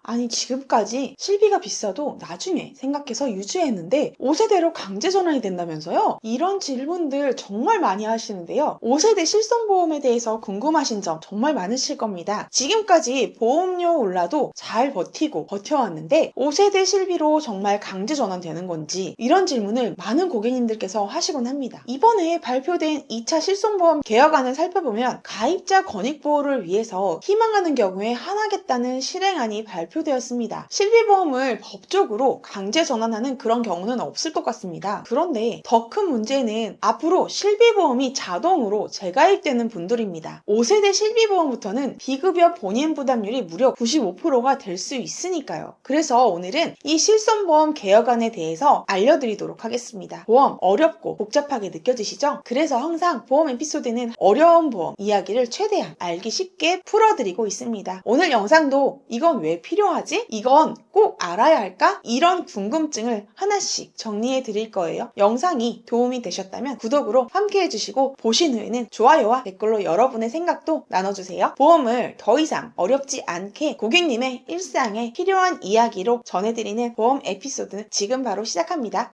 아니 지금까지 실비가 비싸도 나중에 생각해서 유지했는데 5세대로 강제 전환이 된다면서요? 이런 질문들 정말 많이 하시는데요. 5세대 실손보험에 대해서 궁금하신 점 정말 많으실 겁니다. 지금까지 보험료 올라도 잘 버텨왔는데 5세대 실비로 정말 강제 전환되는 건지 이런 질문을 많은 고객님들께서 하시곤 합니다. 이번에 발표된 2차 실손보험 개혁안을 살펴보면 가입자 권익보호를 위해서 희망하는 경우에 하나겠다는 실행안이 발표되었습니다. 실비보험을 법적으로 강제 전환하는 그런 경우는 없을 것 같습니다. 그런데 더 큰 문제는 앞으로 실비보험이 자동으로 재가입되는 분들입니다. 5세대 실비보험부터는 비급여 본인 부담률이 무려 95%가 될 수 있으니까요. 그래서 오늘은 이 실손보험 개혁안에 대해서 알려드리도록 하겠습니다. 보험 어렵고 복잡하게 느껴지시죠? 그래서 항상 보험 에피소드는 어려운 보험 이야기를 최대한 알기 쉽게 풀어드리고 있습니다. 오늘 영상도 이건 왜 필요하지? 이건 꼭 알아야 할까? 이런 궁금증을 하나씩 정리해 드릴 거예요. 영상이 도움이 되셨다면 구독으로 함께 해주시고 보신 후에는 좋아요와 댓글로 여러분의 생각도 나눠주세요. 보험을 더 이상 어렵지 않게 고객님의 일상에 필요한 이야기로 전해드리는 보험 에피소드 지금 바로 시작합니다.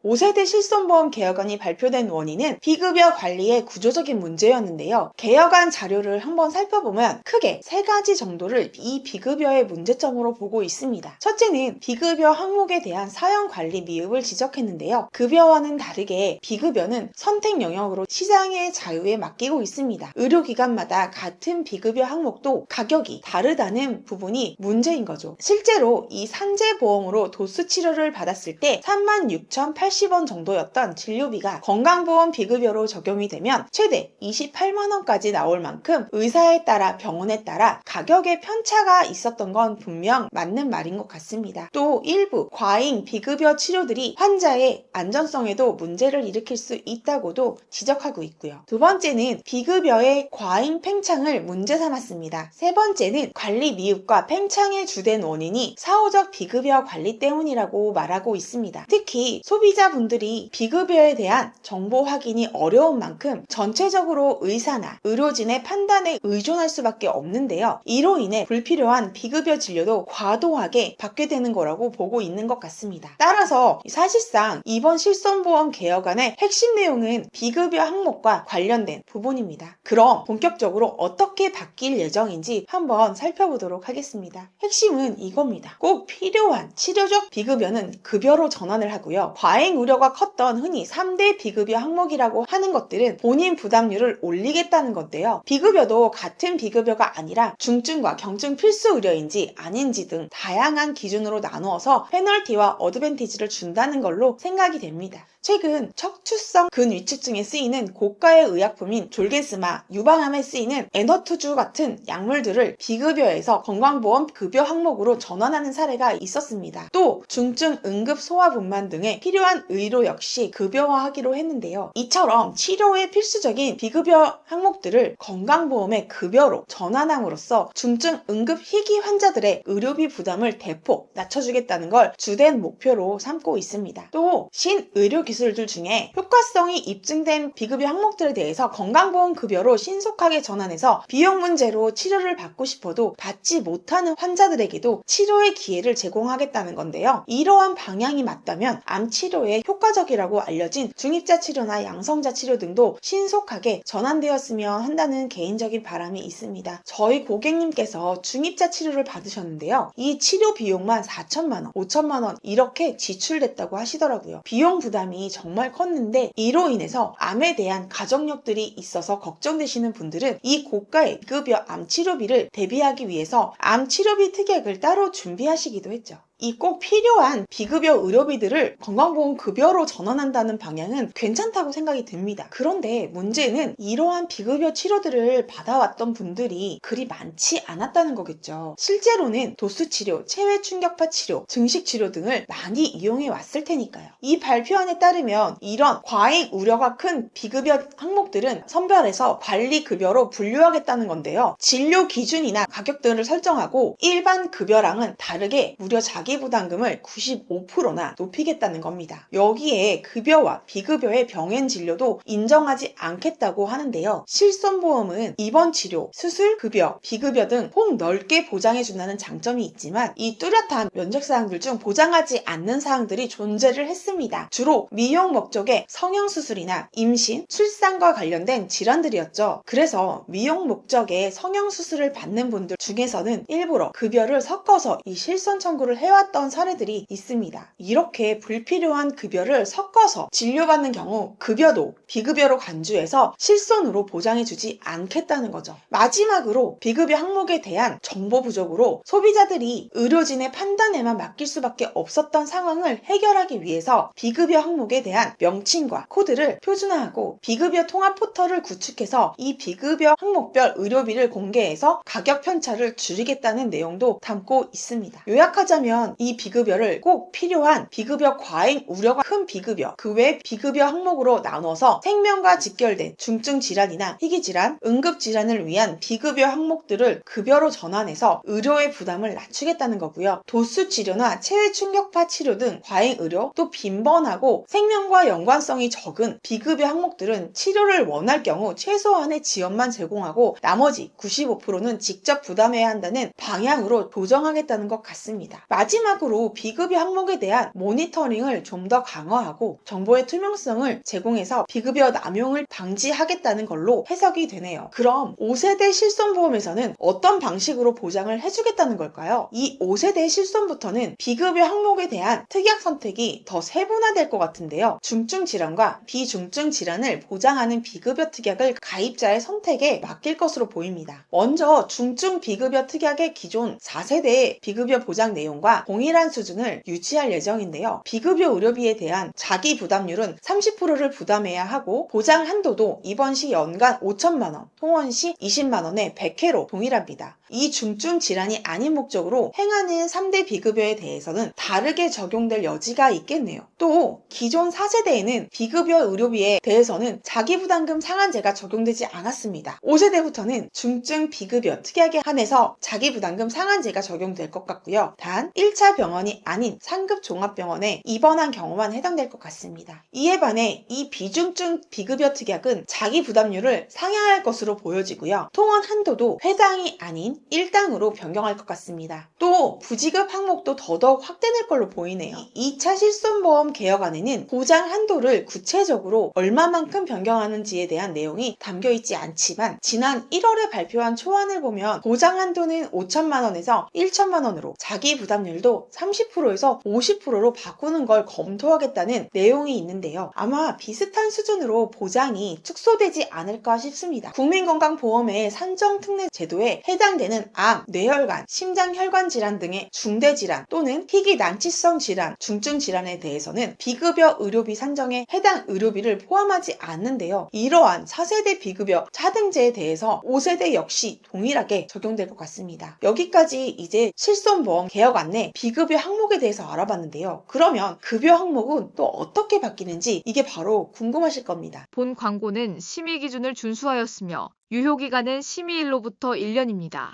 5세대 실손보험 개혁안이 발표된 원인은 비급여 관리의 구조적인 문제였는데요. 개혁안 자료를 한번 살펴보면 크게 3가지 정도를 이 비급여의 문제점으로 보고 있습니다. 첫째는 비급여 항목에 대한 사용 관리 미흡을 지적했는데요. 급여와는 다르게 비급여는 선택 영역으로 시장의 자유에 맡기고 있습니다. 의료기관마다 같은 비급여 항목도 가격이 다르다는 부분이 문제인 거죠. 실제로 이 산재보험으로 도수 치료를 받았을 때 36,080원 정도였던 진료비가 건강보험 비급여로 적용이 되면 최대 28만원까지 나올 만큼 의사에 따라 병원에 따라 가격의 편차가 있었던 건 분명 맞는 말인 것 같습니다. 또 일부 과잉 비급여 치료들이 환자의 안전성에도 문제를 일으킬 수 있다고도 지적하고 있고요. 두 번째는 비급여의 과잉 팽창을 문제 삼았습니다. 세 번째는 관리 미흡과 팽창의 주된 원인이 사후적 비급여 관리 때문이라고 말하고 있습니다. 특히 소비자분들이 비급여에 대한 정보 확인이 어려운 만큼 전체적으로 의사나 의료진의 판단에 의존할 수밖에 없는데요. 이로 인해 불필요한 비급여 진료도 과도하게 받게 되는 거라고 보고 있는 것 같습니다. 따라서 사실상 이번 실손보험 개혁안의 핵심 내용은 비급여 항목과 관련된 부분입니다. 그럼 본격적으로 어떻게 바뀔 예정인지 한번 살펴보도록 하겠습니다. 핵심은 이겁니다. 꼭 필요한 치료적 비급여는 급여로 전환을 하고요. 과잉 우려가 컸던 흔히 3대 비급여 항목이라고 하는 것들은 본인 부담률을 올리겠다는 건데요. 비급여도 같은 비급여가 아니라 중증과 경증 필수 의료인지 아닌지 등 다양한 기준으로 나누어서 페널티와 어드밴티지를 준다는 걸로 생각이 됩니다. 최근 척추성 근위축증에 쓰이는 고가의 의약품인 졸게스마, 유방암에 쓰이는 에너투주 같은 약물들을 비급여에서 건강보험 급여 항목으로 전환하는 사례가 있었습니다. 또 중증 응급소화분만 등의 필요한 의료 역시 급여화하기로 했는데요. 이처럼 치료에 필수적인 비급여 항목들을 건강보험의 급여로 전환함으로써 중증 응급희귀 환자들의 의료비 부담을 대폭 낮춰주겠다는 걸 주된 목표로 삼고 있습니다. 또 신의료 기술들 중에 효과성이 입증된 비급여 항목들에 대해서 건강보험 급여로 신속하게 전환해서 비용 문제로 치료를 받고 싶어도 받지 못하는 환자들에게도 치료의 기회를 제공하겠다는 건데요. 이러한 방향이 맞다면 암 치료에 효과적이라고 알려진 중입자 치료나 양성자 치료 등도 신속하게 전환되었으면 한다는 개인적인 바람이 있습니다. 저희 고객님께서 중입자 치료를 받으셨는데요. 이 치료 비용만 4천만원, 5천만원 이렇게 지출됐다고 하시더라고요. 비용 부담이 정말 컸는데 이로 인해서 암에 대한 가족력들이 있어서 걱정되시는 분들은 이 고가의 비급여 암 치료비를 대비하기 위해서 암 치료비 특약을 따로 준비하시기도 했죠. 이 꼭 필요한 비급여 의료비들을 건강보험 급여로 전환한다는 방향은 괜찮다고 생각이 듭니다. 그런데 문제는 이러한 비급여 치료들을 받아왔던 분들이 그리 많지 않았다는 거겠죠. 실제로는 도수치료, 체외충격파 치료, 증식치료 등을 많이 이용해 왔을 테니까요. 이 발표안에 따르면 이런 과잉 우려가 큰 비급여 항목들은 선별해서 관리급여로 분류하겠다는 건데요. 진료 기준이나 가격들을 설정하고 일반 급여랑은 다르게 무려 자기 자기 부담금을 95%나 높이겠다는 겁니다. 여기에 급여와 비급여의 병행 진료도 인정하지 않겠다고 하는데요. 실손보험은 입원 치료, 수술, 급여, 비급여 등 폭넓게 보장해준다는 장점이 있지만 이 뚜렷한 면책사항들 중 보장하지 않는 사항들이 존재를 했습니다. 주로 미용 목적의 성형수술이나 임신, 출산과 관련된 질환들이었죠. 그래서 미용 목적의 성형수술을 받는 분들 중에서는 일부러 급여를 섞어서 이 실손 청구를 해왔던 사례들이 있습니다. 이렇게 불필요한 급여를 섞어서 진료받는 경우 급여도 비급여로 간주해서 실손으로 보장해주지 않겠다는 거죠. 마지막으로 비급여 항목에 대한 정보 부족으로 소비자들이 의료진의 판단에만 맡길 수밖에 없었던 상황을 해결하기 위해서 비급여 항목에 대한 명칭과 코드를 표준화하고 비급여 통합 포털을 구축해서 이 비급여 항목별 의료비를 공개해서 가격 편차를 줄이겠다는 내용도 담고 있습니다. 요약하자면 이 비급여를 꼭 필요한 비급여 과잉 우려가 큰 비급여, 그 외 비급여 항목으로 나눠서 생명과 직결된 중증 질환이나 희귀 질환, 응급 질환을 위한 비급여 항목들을 급여로 전환해서 의료의 부담을 낮추겠다는 거고요. 도수 치료나 체외 충격파 치료 등 과잉 의료, 또 빈번하고 생명과 연관성이 적은 비급여 항목들은 치료를 원할 경우 최소한의 지원만 제공하고 나머지 95%는 직접 부담해야 한다는 방향으로 조정하겠다는 것 같습니다. 마지막으로 비급여 항목에 대한 모니터링을 좀 더 강화하고 정보의 투명성을 제공해서 비급여 남용을 방지하겠다는 걸로 해석이 되네요. 그럼 5세대 실손보험에서는 어떤 방식으로 보장을 해주겠다는 걸까요? 이 5세대 실손부터는 비급여 항목에 대한 특약 선택이 더 세분화될 것 같은데요. 중증 질환과 비중증 질환을 보장하는 비급여 특약을 가입자의 선택에 맡길 것으로 보입니다. 먼저 중증 비급여 특약의 기존 4세대의 비급여 보장 내용과 동일한 수준을 유지할 예정인데요. 비급여 의료비에 대한 자기 부담률은 30%를 부담해야 하고 보장 한도도 입원 시 연간 5천만 원, 통원 시 20만 원의 100회로 동일합니다. 이 중증 질환이 아닌 목적으로 행하는 3대 비급여에 대해서는 다르게 적용될 여지가 있겠네요. 또 기존 4세대에는 비급여 의료비에 대해서는 자기부담금 상한제가 적용되지 않았습니다. 5세대부터는 중증 비급여 특약에 한해서 자기부담금 상한제가 적용될 것 같고요. 단 1차 병원이 아닌 상급 종합병원에 입원한 경우만 해당될 것 같습니다. 이에 반해 이 비중증 비급여 특약은 자기부담률을 상향할 것으로 보여지고요. 통원 한도도 회당이 아닌 1당으로 변경할 것 같습니다. 또 부지급 항목도 더더욱 확대될 걸로 보이네요. 2차 실손보험 개혁안에는 보장 한도를 구체적으로 얼마만큼 변경하는지에 대한 내용이 담겨있지 않지만 지난 1월에 발표한 초안을 보면 보장 한도는 5천만 원에서 1천만 원으로 자기 부담률도 30%에서 50%로 바꾸는 걸 검토하겠다는 내용이 있는데요. 아마 비슷한 수준으로 보장이 축소되지 않을까 싶습니다. 국민건강보험의 산정특례 제도에 해당되는 암, 뇌혈관, 심장혈관 질환 등의 중대질환 또는 희귀 난치성 질환, 중증 질환에 대해서는 비급여 의료비 산정에 해당 의료비를 포함하지 않는데요. 이러한 4세대 비급여 차등제에 대해서 5세대 역시 동일하게 적용될 것 같습니다. 여기까지 이제 실손보험 개혁안 내 비급여 항목에 대해서 알아봤는데요. 그러면 급여 항목은 또 어떻게 바뀌는지 이게 바로 궁금하실 겁니다. 본 광고는 심의 기준을 준수하였으며 유효기간은 심의일로부터 1년입니다.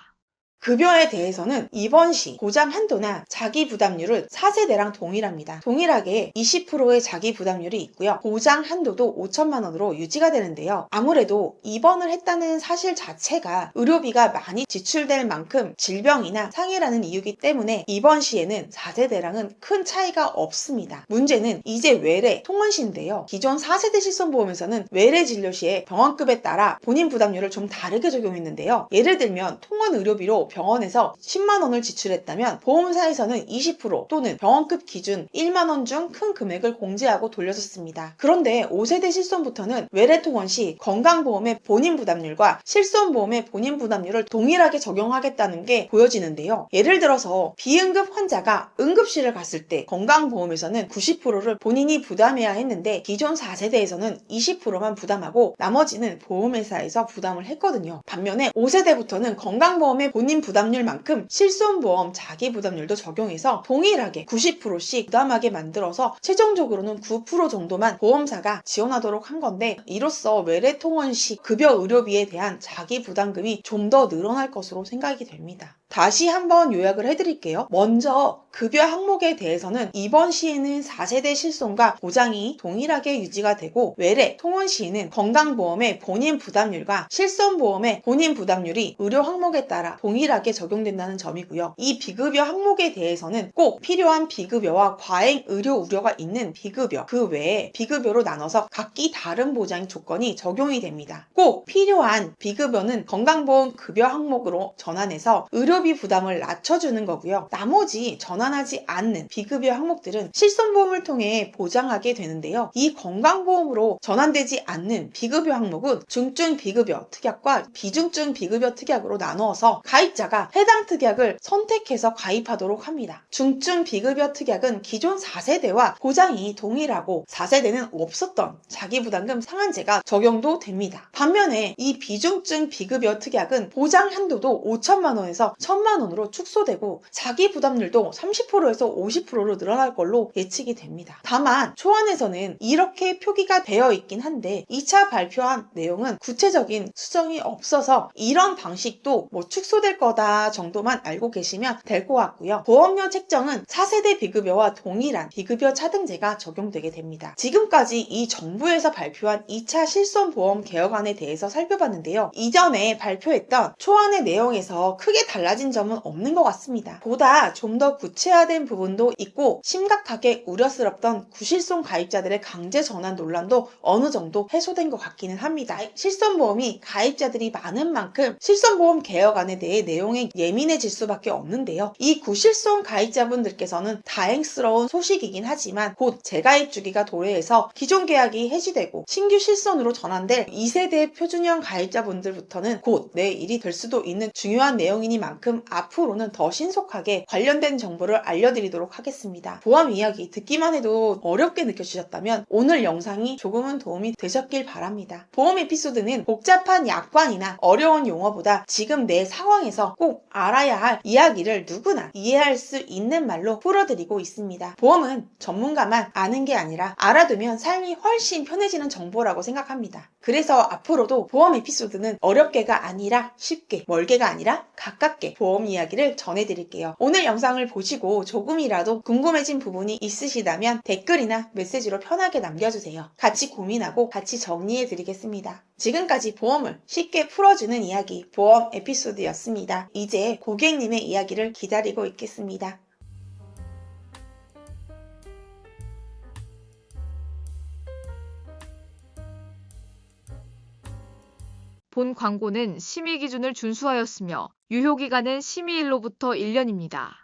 급여에 대해서는 입원 시 보장 한도나 자기 부담률은 4세대랑 동일합니다. 동일하게 20%의 자기 부담률이 있고요. 보장 한도도 5천만 원으로 유지가 되는데요. 아무래도 입원을 했다는 사실 자체가 의료비가 많이 지출될 만큼 질병이나 상해라는 이유기 때문에 입원 시에는 4세대랑은 큰 차이가 없습니다. 문제는 이제 외래 통원시인데요. 기존 4세대 실손보험에서는 외래 진료 시에 병원급에 따라 본인 부담률을 좀 다르게 적용했는데요. 예를 들면 통원 의료비로 병원에서 10만 원을 지출했다면 보험사에서는 20% 또는 병원급 기준 1만 원 중 큰 금액을 공제하고 돌려줬습니다. 그런데 5세대 실손부터는 외래통원 시 건강보험의 본인 부담률과 실손보험의 본인 부담률을 동일하게 적용하겠다는 게 보여지는데요. 예를 들어서 비응급 환자가 응급실을 갔을 때 건강보험에서는 90%를 본인이 부담해야 했는데 기존 4세대에서는 20%만 부담하고 나머지는 보험회사에서 부담을 했거든요. 반면에 5세대부터는 건강보험의 본인 부담률만큼 실손보험 자기 부담률도 적용해서 동일하게 90%씩 부담하게 만들어서 최종적으로는 9% 정도만 보험사가 지원하도록 한 건데 이로써 외래통원 시 급여 의료비에 대한 자기 부담금이 좀 더 늘어날 것으로 생각이 됩니다. 다시 한번 요약을 해드릴게요. 먼저 급여 항목에 대해서는 이번 시에는 4세대 실손과 보장이 동일하게 유지가 되고, 외래, 통원 시에는 건강보험의 본인 부담률과 실손보험의 본인 부담률이 의료 항목에 따라 동일하게 적용된다는 점이고요. 이 비급여 항목에 대해서는 꼭 필요한 비급여와 과잉 의료 우려가 있는 비급여, 그 외에 비급여로 나눠서 각기 다른 보장 조건이 적용이 됩니다. 꼭 필요한 비급여는 건강보험 급여 항목으로 전환해서 의료비 부담을 낮춰주는 거고요. 나머지 전환하지 않는 비급여 항목들은 실손보험을 통해 보장하게 되는데요. 이 건강보험으로 전환되지 않는 비급여 항목은 중증 비급여 특약과 비중증 비급여 특약으로 나누어서 가입자가 해당 특약을 선택해서 가입하도록 합니다. 중증 비급여 특약은 기존 4세대와 보장이 동일하고 4세대는 없었던 자기부담금 상한제가 적용도 됩니다. 반면에 이 비중증 비급여 특약은 보장 한도도 5천만 원에서 1천만 원으로 축소되고 자기부담률도 30%에서 50%로 늘어날 걸로 예측이 됩니다. 다만 초안에서는 이렇게 표기가 되어 있긴 한데 2차 발표한 내용은 구체적인 수정이 없어서 이런 방식도 축소될 거다 정도만 알고 계시면 될 것 같고요. 보험료 책정은 4세대 비급여와 동일한 비급여 차등제가 적용되게 됩니다. 지금까지 이 정부에서 발표한 2차 실손보험 개혁안에 대해서 살펴봤는데요. 이전에 발표했던 초안의 내용에서 크게 달라진 점은 없는 것 같습니다. 보다 좀 더 구체화된 부분도 있고, 심각하게 우려스럽던 구실손 가입자들의 강제 전환 논란도 어느 정도 해소된 것 같기는 합니다. 실손보험이 가입자들이 많은 만큼 실손보험 개혁안에 대해 내용에 예민해질 수밖에 없는데요. 이 구실손 가입자분들께서는 다행스러운 소식이긴 하지만 곧 재가입 주기가 도래해서 기존 계약이 해지되고 신규 실손으로 전환될 2세대 표준형 가입자분들부터는 곧 내일이 될 수도 있는 중요한 내용이니만큼 앞으로는 더 신속하게 관련된 정보를 알려드리도록 하겠습니다. 보험 이야기 듣기만 해도 어렵게 느껴지셨다면 오늘 영상이 조금은 도움이 되셨길 바랍니다. 보험 에피소드는 복잡한 약관이나 어려운 용어보다 지금 내 상황에서 꼭 알아야 할 이야기를 누구나 이해할 수 있는 말로 풀어드리고 있습니다. 보험은 전문가만 아는 게 아니라 알아두면 삶이 훨씬 편해지는 정보라고 생각합니다. 그래서 앞으로도 보험 에피소드는 어렵게가 아니라 쉽게, 멀게가 아니라 가깝게 보험 이야기를 전해드릴게요. 오늘 영상을 보시고 조금이라도 궁금해진 부분이 있으시다면 댓글이나 메시지로 편하게 남겨주세요. 같이 고민하고 같이 정리해드리겠습니다. 지금까지 보험을 쉽게 풀어주는 이야기, 보험 에피소드였습니다. 이제 고객님의 이야기를 기다리고 있겠습니다. 본 광고는 심의 기준을 준수하였으며 유효기간은 심의일로부터 1년입니다.